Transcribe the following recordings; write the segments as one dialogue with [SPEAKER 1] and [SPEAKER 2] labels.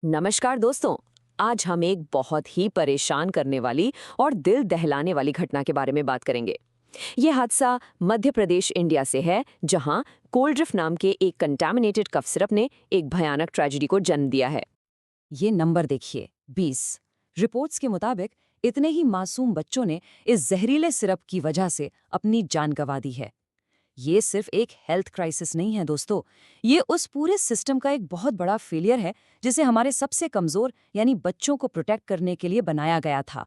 [SPEAKER 1] नमस्कार दोस्तों। आज हम एक बहुत ही परेशान करने वाली और दिल दहलाने वाली घटना के बारे में बात करेंगे। ये हादसा मध्य प्रदेश इंडिया से है, जहां कोल्ड्रिफ्ट नाम के एक कंटामिनेटेड कफ सिरप ने एक भयानक ट्रेजेडी को जन्म दिया है।
[SPEAKER 2] ये नंबर देखिए 20। रिपोर्ट्स के मुताबिक इतने ही मासूम बच्चों ने इस जहरीले सिरप की वजह से अपनी जान गंवा दी है। ये सिर्फ एक हेल्थ क्राइसिस नहीं है दोस्तों, ये उस पूरे सिस्टम का एक बहुत बड़ा फेलियर है जिसे हमारे सबसे कमजोर यानी बच्चों को प्रोटेक्ट करने के लिए बनाया गया था।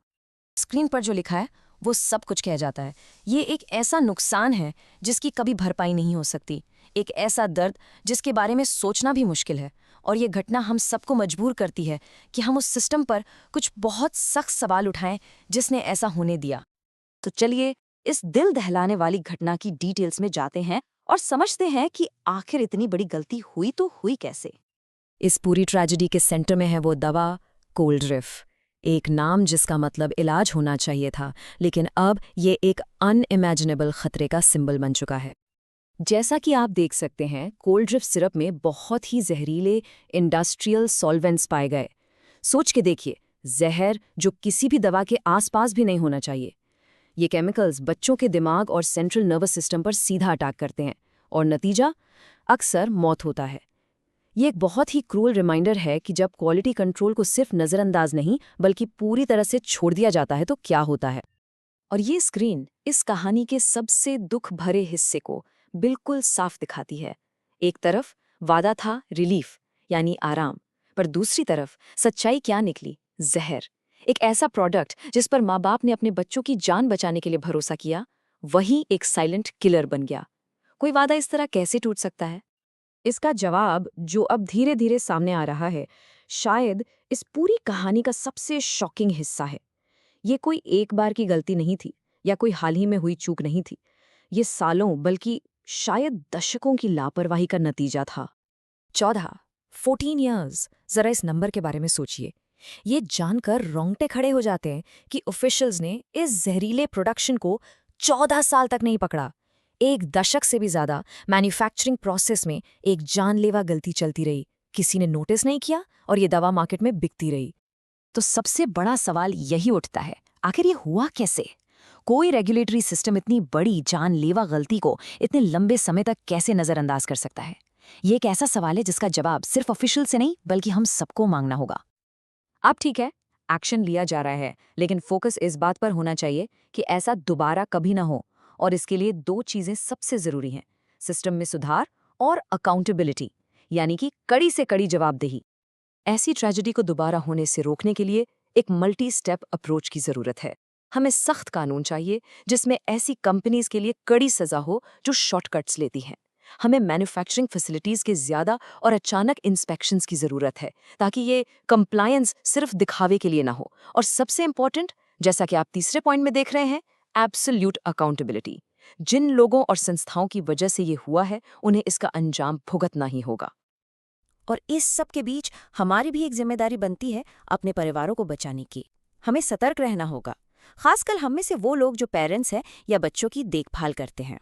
[SPEAKER 2] स्क्रीन पर जो लिखा है वो सब कुछ कह जाता है। ये एक ऐसा नुकसान है जिसकी कभी भरपाई नहीं हो सकती, एक ऐसा दर्द जिसके बारे में सोचना भी मुश्किल है। और ये घटना हम सबको मजबूर करती है कि हम उस सिस्टम पर कुछ बहुत सख्त सवाल उठाएं जिसने ऐसा होने दिया। तो चलिए इस दिल दहलाने वाली घटना की डिटेल्स में जाते हैं और समझते हैं कि आखिर इतनी बड़ी गलती हुई तो हुई कैसे। इस पूरी ट्रेजेडी के सेंटर में है वो दवा कोल्ड्रिफ्ट, एक नाम जिसका मतलब इलाज होना चाहिए था, लेकिन अब ये एक अनइमेजिनेबल खतरे का सिंबल बन चुका है। जैसा कि आप देख सकते हैं, कोल्ड्रिफ्ट सिरप में बहुत ही जहरीले इंडस्ट्रियल सॉल्वेंट्स पाए गए। सोच के देखिए, जहर जो किसी भी दवा के आसपास भी नहीं होना चाहिए। ये केमिकल्स बच्चों के दिमाग और सेंट्रल नर्वस सिस्टम पर सीधा अटैक करते हैं और नतीजा अक्सर मौत होता है। ये एक बहुत ही क्रूअल रिमाइंडर है कि जब क्वालिटी कंट्रोल को सिर्फ नज़रअंदाज नहीं बल्कि पूरी तरह से छोड़ दिया जाता है तो क्या होता है। और ये स्क्रीन इस कहानी के सबसे दुख भरे हिस्से को बिल्कुल साफ दिखाती है। एक तरफ वादा था रिलीफ यानी आराम, पर दूसरी तरफ सच्चाई क्या निकली? जहर। एक ऐसा प्रोडक्ट जिस पर माँ बाप ने अपने बच्चों की जान बचाने के लिए भरोसा किया, वही एक साइलेंट किलर बन गया। कोई वादा इस तरह कैसे टूट सकता है? इसका जवाब जो अब धीरे धीरे सामने आ रहा है, शायद इस पूरी कहानी का सबसे शॉकिंग हिस्सा है। ये कोई एक बार की गलती नहीं थी या कोई हाल ही में हुई चूक नहीं थी। ये सालों बल्कि शायद दशकों की लापरवाही का नतीजा था। 14 ईयर्स। जरा इस नंबर के बारे में सोचिए। ये जानकर रोंगटे खड़े हो जाते हैं कि ऑफिशियल्स ने इस जहरीले प्रोडक्शन को 14 साल तक नहीं पकड़ा। एक दशक से भी ज्यादा मैन्युफैक्चरिंग प्रोसेस में एक जानलेवा गलती चलती रही, किसी ने नोटिस नहीं किया और ये दवा मार्केट में बिकती रही। तो सबसे बड़ा सवाल यही उठता है, आखिर ये हुआ कैसे? कोई रेगुलेटरी सिस्टम इतनी बड़ी जानलेवा गलती को इतने लंबे समय तक कैसे नजरअंदाज कर सकता है? ये एक ऐसा सवाल है जिसका जवाब सिर्फ ऑफिशियल से नहीं बल्कि हम सबको मांगना होगा। अब ठीक है, एक्शन लिया जा रहा है, लेकिन फोकस इस बात पर होना चाहिए कि ऐसा दोबारा कभी ना हो। और इसके लिए दो चीजें सबसे जरूरी हैं, सिस्टम में सुधार और अकाउंटेबिलिटी, यानी कि कड़ी से कड़ी जवाबदेही। ऐसी ट्रेजेडी को दोबारा होने से रोकने के लिए एक मल्टी स्टेप अप्रोच की जरूरत है। हमें सख्त कानून चाहिए जिसमें ऐसी कंपनीज के लिए कड़ी सजा हो जो शॉर्टकट्स लेती हैं। हमें मैन्युफैक्चरिंग फैसिलिटीज के ज्यादा और अचानक इंस्पेक्शंस की जरूरत है, ताकि ये कंप्लायंस सिर्फ दिखावे के लिए ना हो। और सबसे इंपॉर्टेंट, जैसा कि आप तीसरे पॉइंट में देख रहे हैं, एब्सोल्यूट अकाउंटेबिलिटी। जिन लोगों और संस्थाओं की वजह से ये हुआ है, उन्हें इसका अंजाम भुगतना ही होगा। और इस सब के बीच हमारी भी एक जिम्मेदारी बनती है अपने परिवारों को बचाने की। हमें सतर्क रहना होगा, खासकर हम में से वो लोग जो पेरेंट्स हैं या बच्चों की देखभाल करते हैं।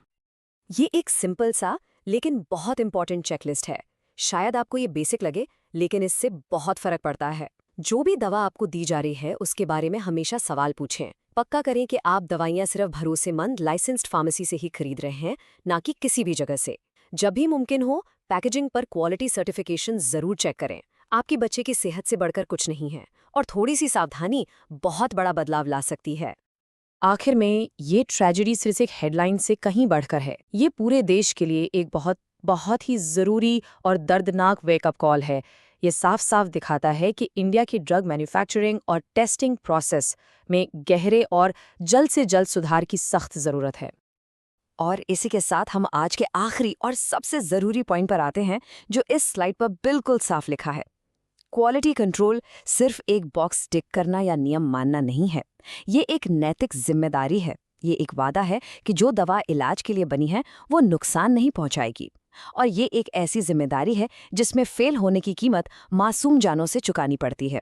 [SPEAKER 2] ये एक सिंपल सा लेकिन बहुत इंपॉर्टेंट चेकलिस्ट है। शायद आपको ये बेसिक लगे, लेकिन इससे बहुत फर्क पड़ता है। जो भी दवा आपको दी जा रही है उसके बारे में हमेशा सवाल पूछें। पक्का करें कि आप दवाइयाँ सिर्फ भरोसेमंद लाइसेंस्ड फार्मेसी से ही खरीद रहे हैं, ना कि किसी भी जगह से। जब भी मुमकिन हो, पैकेजिंग पर क्वालिटी सर्टिफिकेशन जरूर चेक करें। आपके बच्चे की सेहत से बढ़कर कुछ नहीं है, और थोड़ी सी सावधानी बहुत बड़ा बदलाव ला सकती है। आखिर में ये ट्रेजेडी सिर्फ एक हेडलाइन से कहीं बढ़कर है। ये पूरे देश के लिए एक बहुत बहुत ही ज़रूरी और दर्दनाक वेकअप कॉल है। ये साफ साफ दिखाता है कि इंडिया की ड्रग मैन्युफैक्चरिंग और टेस्टिंग प्रोसेस में गहरे और जल्द से जल्द सुधार की सख्त ज़रूरत है। और इसी के साथ हम आज के आखिरी और सबसे ज़रूरी पॉइंट पर आते हैं, जो इस स्लाइड पर बिल्कुल साफ लिखा है। क्वालिटी कंट्रोल सिर्फ एक बॉक्स टिक करना या नियम मानना नहीं है, ये एक नैतिक जिम्मेदारी है। ये एक वादा है कि जो दवा इलाज के लिए बनी है वो नुकसान नहीं पहुंचाएगी। और ये एक ऐसी जिम्मेदारी है जिसमें फेल होने की कीमत मासूम जानों से चुकानी पड़ती है।